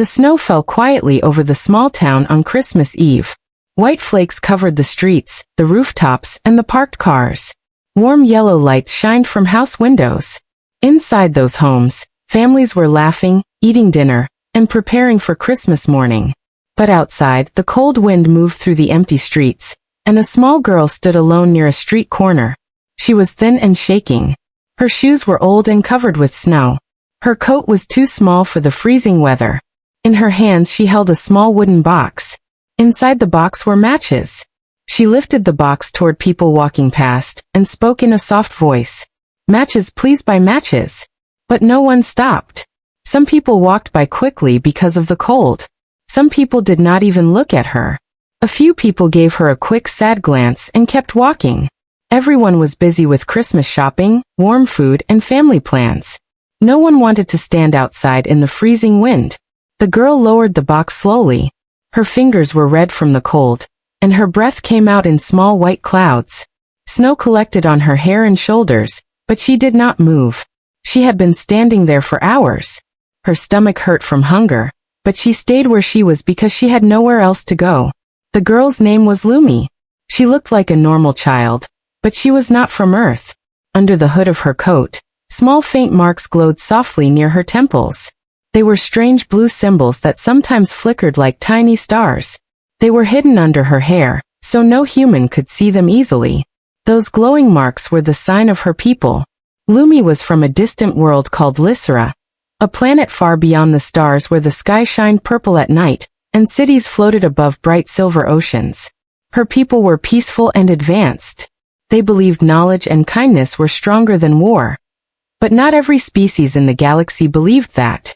The snow fell quietly over the small town on Christmas Eve. White flakes covered the streets, the rooftops, and the parked cars. Warm yellow lights shined from house windows. Inside those homes, families were laughing, eating dinner, and preparing for Christmas morning. But outside, the cold wind moved through the empty streets, and a small girl stood alone near a street corner. She was thin and shaking. Her shoes were old and covered with snow. Her coat was too small for the freezing weather. In her hands she held a small wooden box. Inside the box were matches. She lifted the box toward people walking past, and spoke in a soft voice. "Matches, please buy matches." But no one stopped. Some people walked by quickly because of the cold. Some people did not even look at her. A few people gave her a quick sad glance and kept walking. Everyone was busy with Christmas shopping, warm food, and family plans. No one wanted to stand outside in the freezing wind. The girl lowered the box slowly. Her fingers were red from the cold, and her breath came out in small white clouds. Snow collected on her hair and shoulders, but she did not move. She had been standing there for hours. Her stomach hurt from hunger, but she stayed where she was because she had nowhere else to go. The girl's name was Lumi. She looked like a normal child, but she was not from Earth. Under the hood of her coat, small faint marks glowed softly near her temples. They were strange blue symbols that sometimes flickered like tiny stars. They were hidden under her hair, so no human could see them easily. Those glowing marks were the sign of her people. Lumi was from a distant world called Lysera, a planet far beyond the stars where the sky shined purple at night, and cities floated above bright silver oceans. Her people were peaceful and advanced. They believed knowledge and kindness were stronger than war. But not every species in the galaxy believed that.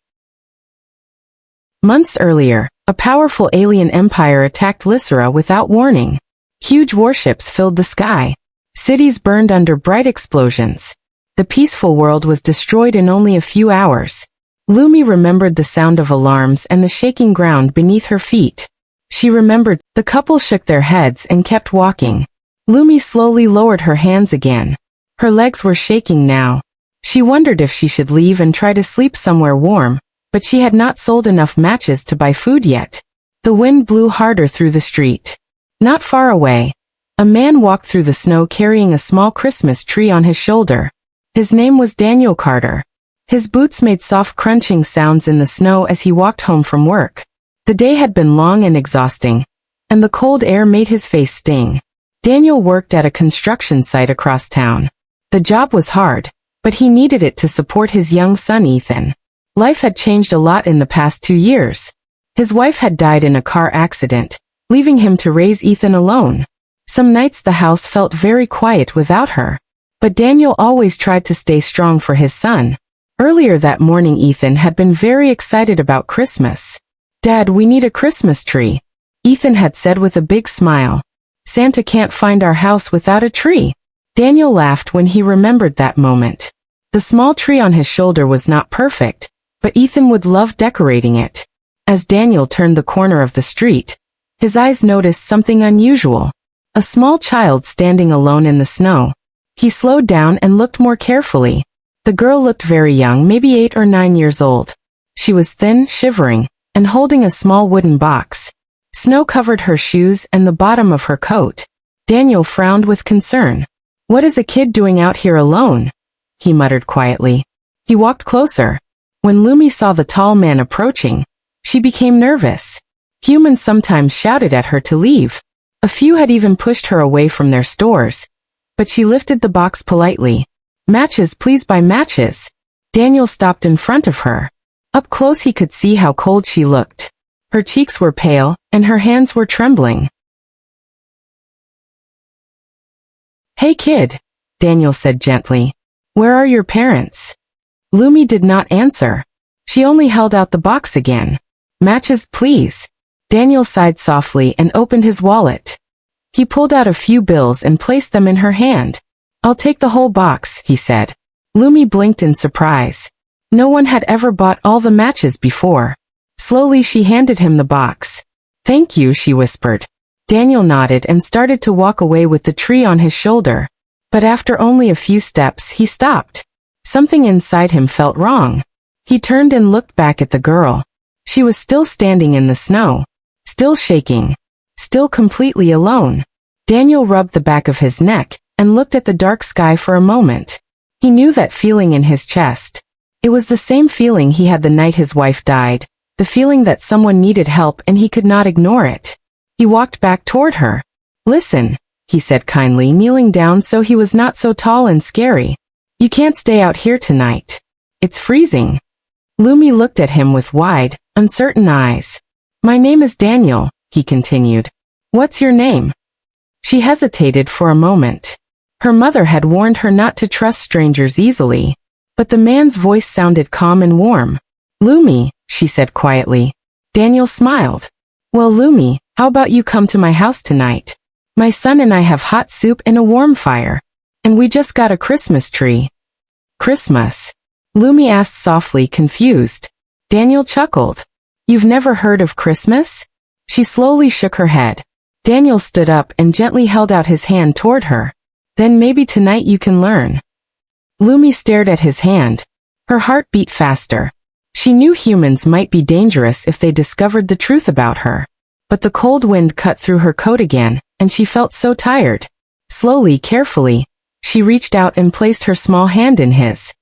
Months earlier, a powerful alien empire attacked Lysera without warning. Huge warships filled the sky. Cities burned under bright explosions. The peaceful world was destroyed in only a few hours. Lumi remembered the sound of alarms and the shaking ground beneath her feet. She remembered. The couple shook their heads and kept walking. Lumi slowly lowered her hands again. Her legs were shaking now. She wondered if she should leave and try to sleep somewhere warm, but she had not sold enough matches to buy food yet. The wind blew harder through the street. Not far away, a man walked through the snow carrying a small Christmas tree on his shoulder. His name was Daniel Carter. His boots made soft crunching sounds in the snow as he walked home from work. The day had been long and exhausting, and the cold air made his face sting. Daniel worked at a construction site across town. The job was hard, but he needed it to support his young son Ethan. Life had changed a lot in the past 2 years. His wife had died in a car accident, leaving him to raise Ethan alone. Some nights the house felt very quiet without her. But Daniel always tried to stay strong for his son. Earlier that morning Ethan had been very excited about Christmas. "Dad, we need a Christmas tree," Ethan had said with a big smile. "Santa can't find our house without a tree." Daniel laughed when he remembered that moment. The small tree on his shoulder was not perfect, but Ethan would love decorating it. As Daniel turned the corner of the street, his eyes noticed something unusual. A small child standing alone in the snow. He slowed down and looked more carefully. The girl looked very young, maybe 8 or 9 years old. She was thin, shivering, and holding a small wooden box. Snow covered her shoes and the bottom of her coat. Daniel frowned with concern. "What is a kid doing out here alone?" he muttered quietly. He walked closer. When Lumi saw the tall man approaching, she became nervous. Humans sometimes shouted at her to leave. A few had even pushed her away from their stores. But she lifted the box politely. "Matches, please buy matches." Daniel stopped in front of her. Up close he could see how cold she looked. Her cheeks were pale, and her hands were trembling. "Hey kid," Daniel said gently. "Where are your parents?" Lumi did not answer. She only held out the box again. "Matches, please." Daniel sighed softly and opened his wallet. He pulled out a few bills and placed them in her hand. "I'll take the whole box," he said. Lumi blinked in surprise. No one had ever bought all the matches before. Slowly she handed him the box. "Thank you," she whispered. Daniel nodded and started to walk away with the tree on his shoulder. But after only a few steps he stopped. Something inside him felt wrong. He turned and looked back at the girl. She was still standing in the snow, still shaking, still completely alone. Daniel rubbed the back of his neck and looked at the dark sky for a moment. He knew that feeling in his chest. It was the same feeling he had the night his wife died, the feeling that someone needed help and he could not ignore it. He walked back toward her. "Listen," he said kindly, kneeling down so he was not so tall and scary. "You can't stay out here tonight. It's freezing." Lumi looked at him with wide, uncertain eyes. "My name is Daniel," he continued. "What's your name?" She hesitated for a moment. Her mother had warned her not to trust strangers easily, but the man's voice sounded calm and warm. "Lumi," she said quietly. Daniel smiled. "Well, Lumi, how about you come to my house tonight? My son and I have hot soup and a warm fire. And we just got a Christmas tree." "Christmas?" Lumi asked softly, confused. Daniel chuckled. "You've never heard of Christmas?" She slowly shook her head. Daniel stood up and gently held out his hand toward her. "Then maybe tonight you can learn." Lumi stared at his hand. Her heart beat faster. She knew humans might be dangerous if they discovered the truth about her. But the cold wind cut through her coat again, and she felt so tired. Slowly, carefully, she reached out and placed her small hand in his.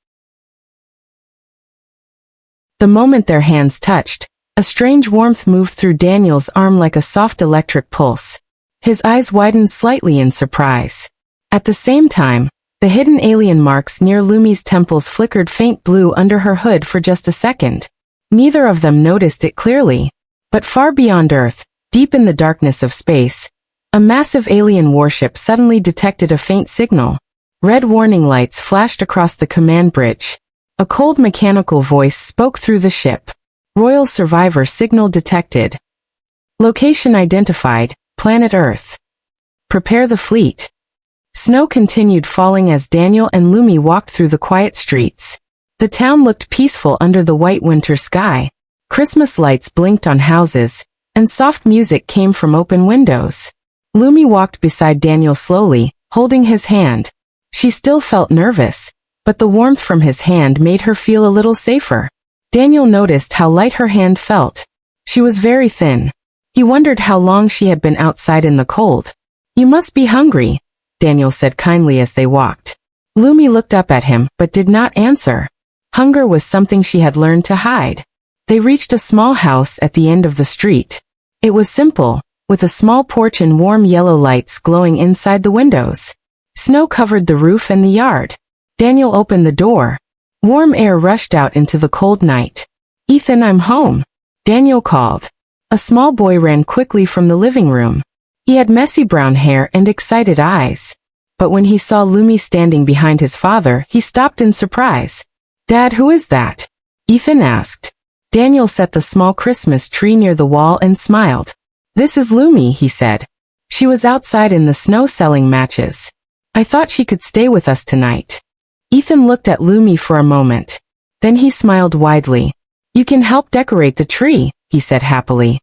The moment their hands touched, a strange warmth moved through Daniel's arm like a soft electric pulse. His eyes widened slightly in surprise. At the same time, the hidden alien marks near Lumi's temples flickered faint blue under her hood for just a second. Neither of them noticed it clearly. But far beyond Earth, deep in the darkness of space, a massive alien warship suddenly detected a faint signal. Red warning lights flashed across the command bridge. A cold mechanical voice spoke through the ship. "Royal survivor signal detected. Location identified, planet Earth. Prepare the fleet." Snow continued falling as Daniel and Lumi walked through the quiet streets. The town looked peaceful under the white winter sky. Christmas lights blinked on houses, and soft music came from open windows. Lumi walked beside Daniel slowly, holding his hand. She still felt nervous, but the warmth from his hand made her feel a little safer. Daniel noticed how light her hand felt. She was very thin. He wondered how long she had been outside in the cold. "You must be hungry," Daniel said kindly as they walked. Lumi looked up at him, but did not answer. Hunger was something she had learned to hide. They reached a small house at the end of the street. It was simple, with a small porch and warm yellow lights glowing inside the windows. Snow covered the roof and the yard. Daniel opened the door. Warm air rushed out into the cold night. "Ethan, I'm home," Daniel called. A small boy ran quickly from the living room. He had messy brown hair and excited eyes. But when he saw Lumi standing behind his father, he stopped in surprise. "Dad, who is that?" Ethan asked. Daniel set the small Christmas tree near the wall and smiled. "This is Lumi," he said. "She was outside in the snow selling matches. I thought she could stay with us tonight." Ethan looked at Lumi for a moment. Then he smiled widely. "You can help decorate the tree," he said happily.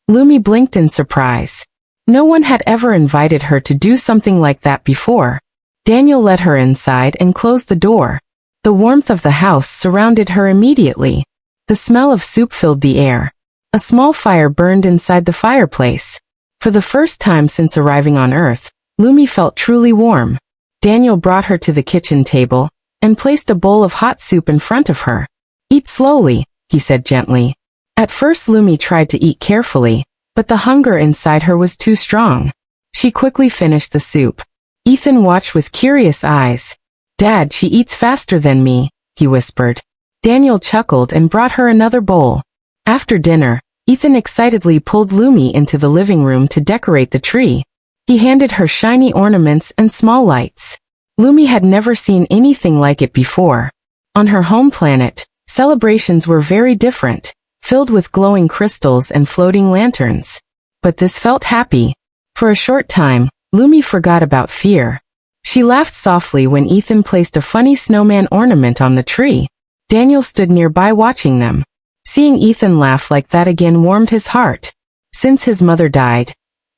Lumi blinked in surprise. No one had ever invited her to do something like that before. Daniel led her inside and closed the door. The warmth of the house surrounded her immediately. The smell of soup filled the air. A small fire burned inside the fireplace. For the first time since arriving on Earth, Lumi felt truly warm. Daniel brought her to the kitchen table and placed a bowl of hot soup in front of her. "Eat slowly," he said gently. At first Lumi tried to eat carefully, but the hunger inside her was too strong. She quickly finished the soup. Ethan watched with curious eyes. "Dad, she eats faster than me," he whispered. Daniel chuckled and brought her another bowl. After dinner, Ethan excitedly pulled Lumi into the living room to decorate the tree. He handed her shiny ornaments and small lights. Lumi had never seen anything like it before. On her home planet, celebrations were very different, filled with glowing crystals and floating lanterns. But this felt happy. For a short time, Lumi forgot about fear. She laughed softly when Ethan placed a funny snowman ornament on the tree. Daniel stood nearby watching them. Seeing Ethan laugh like that again warmed his heart. Since his mother died,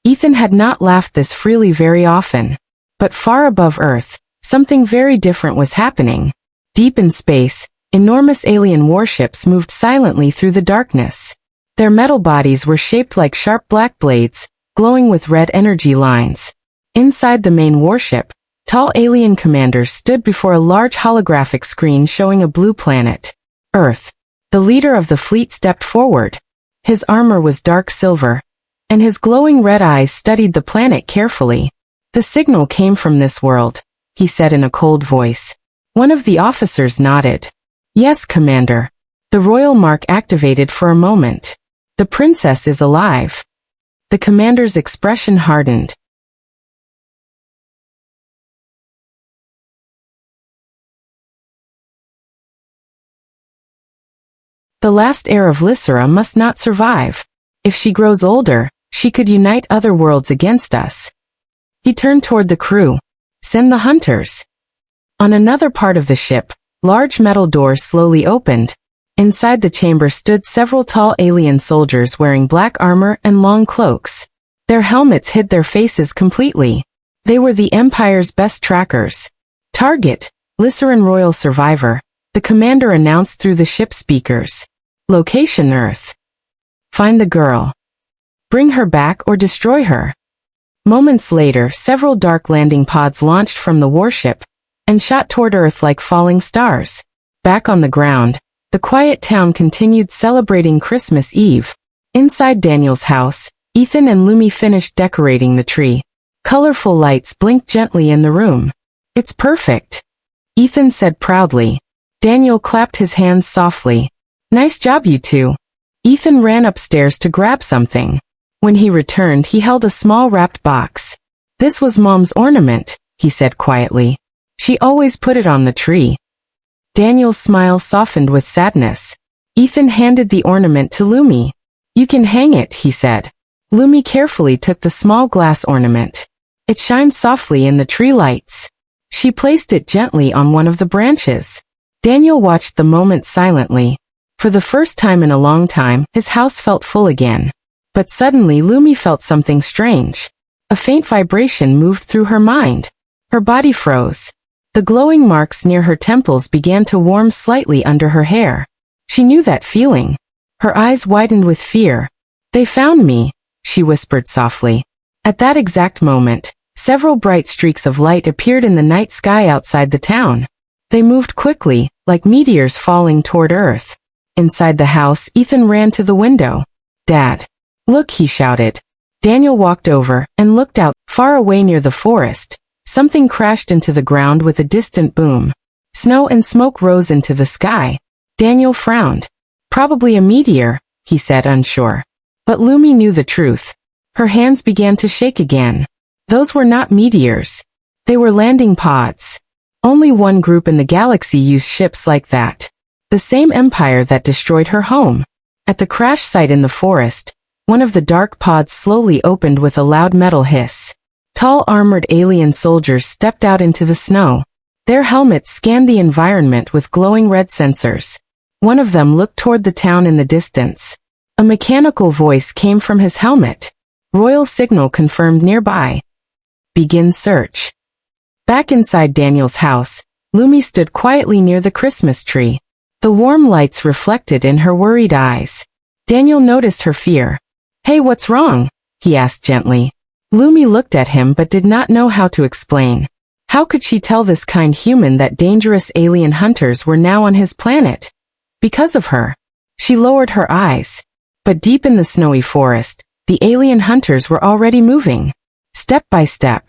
Ethan had not laughed this freely very often. But far above Earth, Something very different was happening. Deep in space, enormous alien warships moved silently through the darkness. Their metal bodies were shaped like sharp black blades, glowing with red energy lines. Inside the main warship, tall alien commanders stood before a large holographic screen showing a blue planet, Earth. The leader of the fleet stepped forward. His armor was dark silver, and his glowing red eyes studied the planet carefully. "The signal came from this world," he said in a cold voice. One of the officers nodded. "Yes, Commander." The royal mark activated for a moment. "The princess is alive." The commander's expression hardened. The last heir of Lysera must not survive. If she grows older, she could unite other worlds against us. He turned toward the crew. "Send the hunters." On another part of the ship, large metal doors slowly opened. Inside the chamber stood several tall alien soldiers wearing black armor and long cloaks. Their helmets hid their faces completely. They were the Empire's best trackers. "Target, Lyseran Royal Survivor," the commander announced through the ship speakers. "Location Earth. Find the girl. Bring her back or destroy her." Moments later, several dark landing pods launched from the warship and shot toward Earth like falling stars. Back on the ground, the quiet town continued celebrating Christmas Eve. Inside Daniel's house, Ethan and Lumi finished decorating the tree. Colorful lights blinked gently in the room. "It's perfect," Ethan said proudly. Daniel clapped his hands softly. "Nice job, you two." Ethan ran upstairs to grab something. When he returned, he held a small wrapped box. "This was Mom's ornament," he said quietly. "She always put it on the tree." Daniel's smile softened with sadness. Ethan handed the ornament to Lumi. "You can hang it," he said. Lumi carefully took the small glass ornament. It shined softly in the tree lights. She placed it gently on one of the branches. Daniel watched the moment silently. For the first time in a long time, his house felt full again. But suddenly Lumi felt something strange. A faint vibration moved through her mind. Her body froze. The glowing marks near her temples began to warm slightly under her hair. She knew that feeling. Her eyes widened with fear. "They found me," she whispered softly. At that exact moment, several bright streaks of light appeared in the night sky outside the town. They moved quickly, like meteors falling toward Earth. Inside the house, Ethan ran to the window. "Dad. Look," he shouted. Daniel walked over and looked out. Far away near the forest, something crashed into the ground with a distant boom. Snow and smoke rose into the sky. Daniel frowned. "Probably a meteor," he said, unsure. But Lumi knew the truth. Her hands began to shake again. Those were not meteors. They were landing pods. Only one group in the galaxy used ships like that. The same empire that destroyed her home. At the crash site in the forest, one of the dark pods slowly opened with a loud metal hiss. Tall armored alien soldiers stepped out into the snow. Their helmets scanned the environment with glowing red sensors. One of them looked toward the town in the distance. A mechanical voice came from his helmet. "Royal signal confirmed nearby. Begin search." Back inside Daniel's house, Lumi stood quietly near the Christmas tree. The warm lights reflected in her worried eyes. Daniel noticed her fear. "Hey, what's wrong?" he asked gently. Lumi looked at him but did not know how to explain. How could she tell this kind human that dangerous alien hunters were now on his planet? Because of her. She lowered her eyes. But deep in the snowy forest, the alien hunters were already moving. Step by step.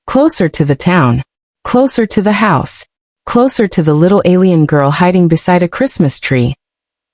Closer to the town. Closer to the house. Closer to the little alien girl hiding beside a Christmas tree.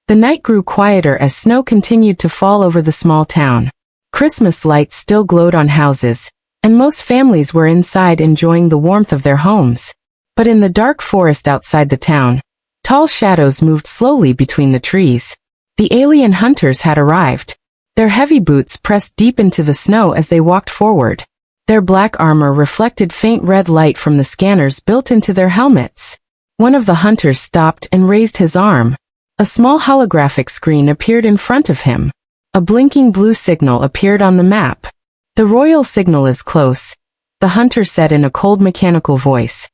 The night grew quieter as snow continued to fall over the small town. Christmas lights still glowed on houses, and most families were inside enjoying the warmth of their homes. But in the dark forest outside the town, tall shadows moved slowly between the trees. The alien hunters had arrived. Their heavy boots pressed deep into the snow as they walked forward. Their black armor reflected faint red light from the scanners built into their helmets. One of the hunters stopped and raised his arm. A small holographic screen appeared in front of him. A blinking blue signal appeared on the map. "The royal signal is close," the hunter said in a cold mechanical voice.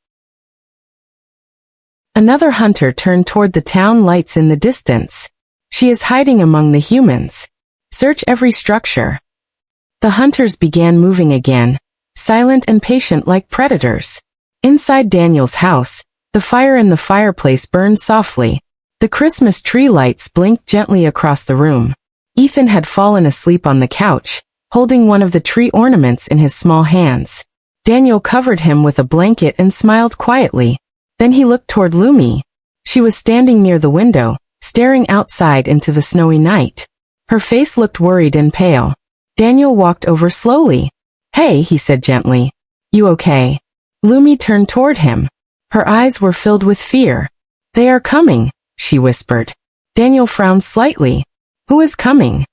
Another hunter turned toward the town lights in the distance. She is hiding among the humans. Search every structure. The hunters began moving again, silent and patient like predators. Inside Daniel's house, the fire in the fireplace burned softly. The Christmas tree lights blinked gently across the room. Ethan had fallen asleep on the couch, holding one of the tree ornaments in his small hands. Daniel covered him with a blanket and smiled quietly. Then he looked toward Lumi. She was standing near the window, staring outside into the snowy night. Her face looked worried and pale. Daniel walked over slowly. "Hey," he said gently. "You okay?" Lumi turned toward him. Her eyes were filled with fear. "They are coming," she whispered. Daniel frowned slightly. "Who is coming?"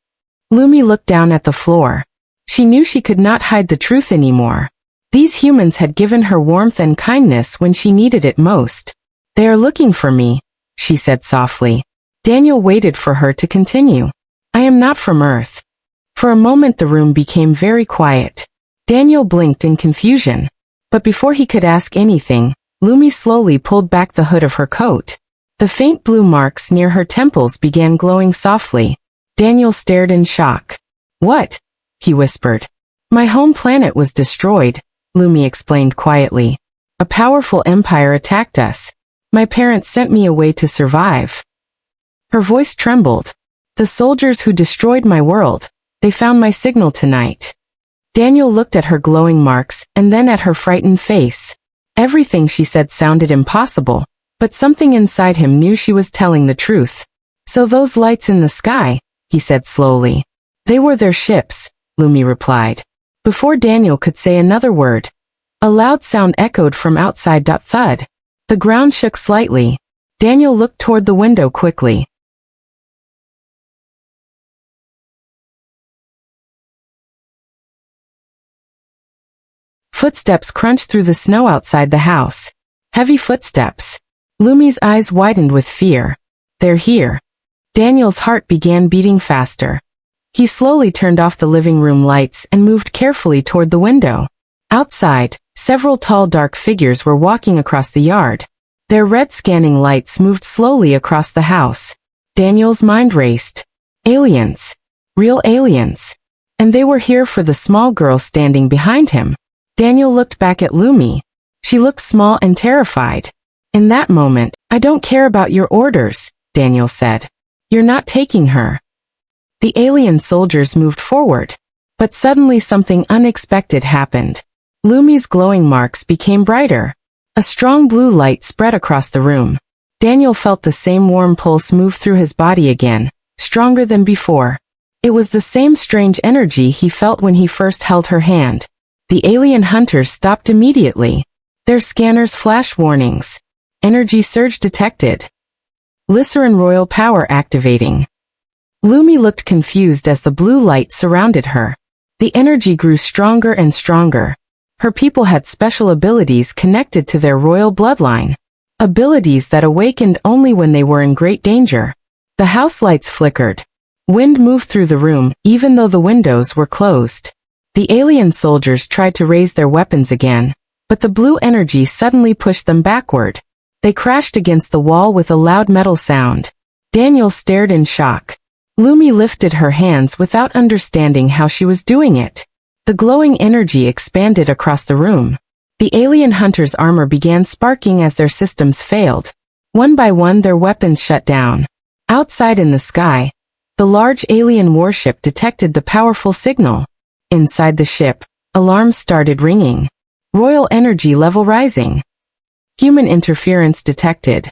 Lumi looked down at the floor. She knew she could not hide the truth anymore. These humans had given her warmth and kindness when she needed it most. "They are looking for me," she said softly. Daniel waited for her to continue. "I am not from Earth." For a moment the room became very quiet. Daniel blinked in confusion. But before he could ask anything, Lumi slowly pulled back the hood of her coat. The faint blue marks near her temples began glowing softly. Daniel stared in shock. "What?" he whispered. "My home planet was destroyed," Lumi explained quietly. "A powerful empire attacked us. My parents sent me away to survive." Her voice trembled. "The soldiers who destroyed my world, they found my signal tonight." Daniel looked at her glowing marks and then at her frightened face. Everything she said sounded impossible, but something inside him knew she was telling the truth. "So those lights in the sky," he said slowly. "They were their ships," Lumi replied. Before Daniel could say another word, a loud sound echoed from outside. Thud. The ground shook slightly. Daniel looked toward the window quickly. Footsteps crunched through the snow outside the house. Heavy footsteps. Lumi's eyes widened with fear. "They're here." Daniel's heart began beating faster. He slowly turned off the living room lights and moved carefully toward the window. Outside, several tall dark figures were walking across the yard. Their red scanning lights moved slowly across the house. Daniel's mind raced. Aliens. Real aliens. And they were here for the small girl standing behind him. Daniel looked back at Lumi. She looked small and terrified. In that moment, "I don't care about your orders," Daniel said. "You're not taking her." The alien soldiers moved forward. But suddenly something unexpected happened. Lumi's glowing marks became brighter. A strong blue light spread across the room. Daniel felt the same warm pulse move through his body again, stronger than before. It was the same strange energy he felt when he first held her hand. The alien hunters stopped immediately. Their scanners flashed warnings. Energy surge detected. Glycerin royal power activating. Lumi looked confused as the blue light surrounded her. The energy grew stronger and stronger. Her people had special abilities connected to their royal bloodline. Abilities that awakened only when they were in great danger. The house lights flickered. Wind moved through the room, even though the windows were closed. The alien soldiers tried to raise their weapons again, but the blue energy suddenly pushed them backward. They crashed against the wall with a loud metal sound. Daniel stared in shock. Lumi lifted her hands without understanding how she was doing it. The glowing energy expanded across the room. The alien hunters' armor began sparking as their systems failed. One by one their weapons shut down. Outside in the sky, the large alien warship detected the powerful signal. Inside the ship, alarms started ringing. Royal energy level rising. Human interference detected.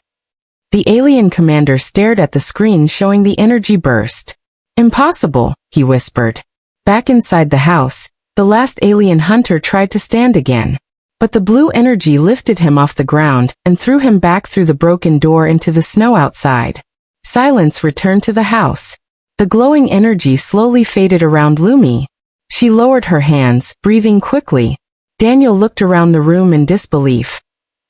The alien commander stared at the screen showing the energy burst. "Impossible," he whispered. Back inside the house, the last alien hunter tried to stand again. But the blue energy lifted him off the ground and threw him back through the broken door into the snow outside. Silence returned to the house. The glowing energy slowly faded around Lumi. She lowered her hands, breathing quickly. Daniel looked around the room in disbelief.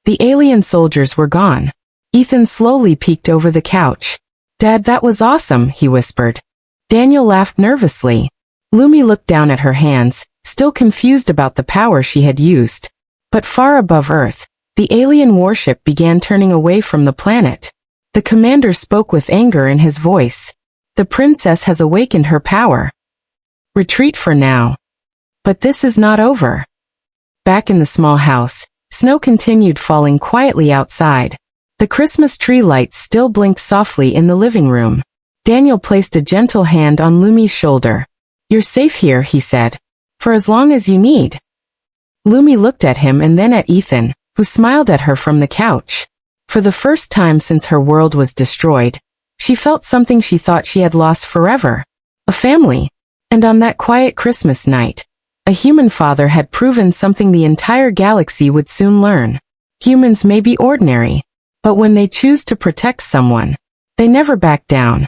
The alien soldiers were gone. Ethan slowly peeked over the couch. "Dad, that was awesome," he whispered. Daniel laughed nervously. Lumi looked down at her hands, still confused about the power she had used. But far above Earth, The alien warship began turning away from the planet. The commander spoke with anger in his voice. The princess has awakened her power. Retreat for now. But this is not over. Back in the small house, snow continued falling quietly outside. The Christmas tree lights still blinked softly in the living room. Daniel placed a gentle hand on Lumi's shoulder. You're safe here, he said. For as long as you need. Lumi looked at him and then at Ethan, who smiled at her from the couch. For the first time since her world was destroyed, she felt something she thought she had lost forever. A family. And on that quiet Christmas night, a human father had proven something the entire galaxy would soon learn. Humans may be ordinary, but when they choose to protect someone, they never back down.